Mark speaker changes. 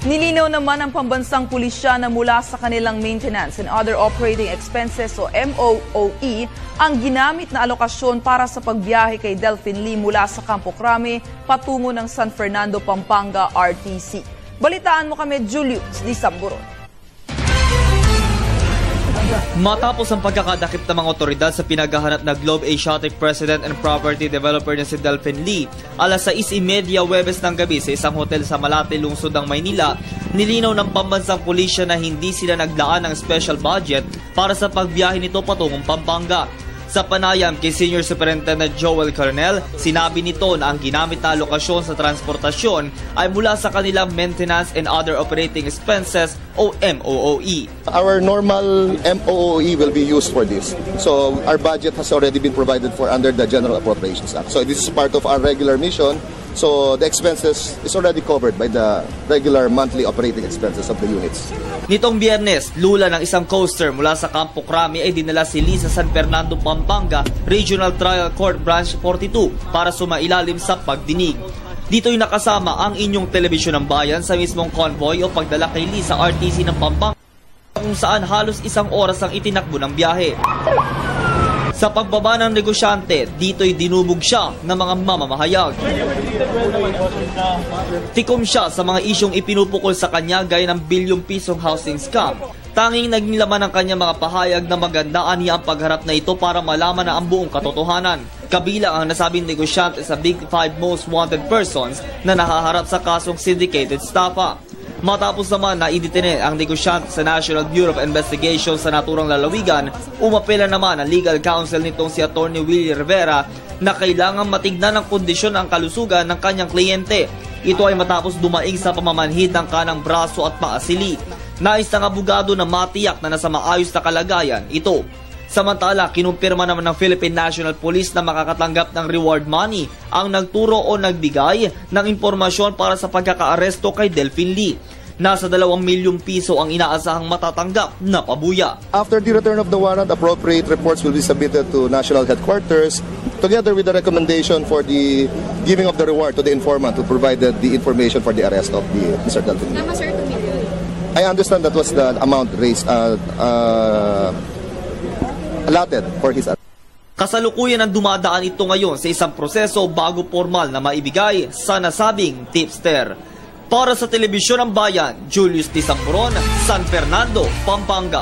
Speaker 1: Nilinaw naman ng pambansang pulisya na mula sa kanilang maintenance and other operating expenses o MOOE ang ginamit na alokasyon para sa pagbiyahe kay Delfin Lee mula sa Campo Crame patungo ng San Fernando, Pampanga RTC. Balitaan mo kami, Julius Di Samburon.
Speaker 2: Matapos ang pagkakadakip ng mga otoridad sa pinaghahanap na Globe Asiatic President and Property Developer na si Delfin Lee, alas 6:30 Huwebes ng gabi sa isang hotel sa Malate, lungsod ng Maynila, nilinaw ng pambansang pulisya na hindi sila naglaan ng special budget para sa pagbiyahe nito patungong Pampanga. Sa panayam kay Senior Superintendent Joel Coronel, sinabi nito na ang ginamit na alokasyon sa transportasyon ay mula sa kanilang Maintenance and Other Operating Expenses o MOOE.
Speaker 3: Our normal MOOE will be used for this. So our budget has already been provided for under the General Appropriations Act. So this is part of our regular mission. So the expenses is already covered by the regular monthly operating expenses of the units.
Speaker 2: Nitong Biyernes, lula ng isang coaster mula sa Campo Crame ay dinala si Lee sa San Fernando, Pampanga Regional Trial Court Branch 42 para sumailalim sa pagdinig. Dito'y nakasama ang inyong telebisyon ng bayan sa mismong convoy o pagdala kay Lee sa RTC ng Pampanga kung saan halos isang oras ang itinakbo ng biyahe. Sa pagbaba ng negosyante, dito'y dinubog siya ng mga mamamahayag. Tikom siya sa mga isyong ipinupukol sa kanya gaya ng bilyong pisong housing scam. Tanging naging laman ng kanyang mga pahayag na magandaan niya ang pagharap na ito para malaman na ang buong katotohanan. Kabilang ang nasabing negosyante sa Big 5 Most Wanted Persons na nahaharap sa kasong syndicated estafa. Matapos naman na idetene ang negosyante sa National Bureau of Investigation sa naturang lalawigan, umapela naman ang legal counsel nitong si Atty. Willie Rivera na kailangan matignan ang kondisyon ng kalusugan ng kanyang kliyente. Ito ay matapos dumaing sa pamamanhid ng kanang braso at paa si Lee. Nais ng abogado na matiyak na nasa maayos na kalagayan ito. Samantala, kinumpirma naman ng Philippine National Police na makakatanggap ng reward money ang nagturo o nagbigay ng impormasyon para sa pagkakaaresto kay Delfin Lee. Nasa 2 milyong piso ang inaasahang matatanggap na pabuya.
Speaker 3: After the return of the warrant, appropriate reports will be submitted to National Headquarters together with the recommendation for the giving of the reward to the informant who provided the information for the arrest of the Mr. Delfin Lee.
Speaker 4: Tama, sir, 2 million.
Speaker 3: I understand that was the amount raised allotted for his arrest.
Speaker 2: Kasalukuyan ang dumadaan ito ngayon sa isang proseso bago formal na maibigay sa nasabing tipster. Para sa Telebisyon ng Bayan, Julius Di Samburon, San Fernando, Pampanga.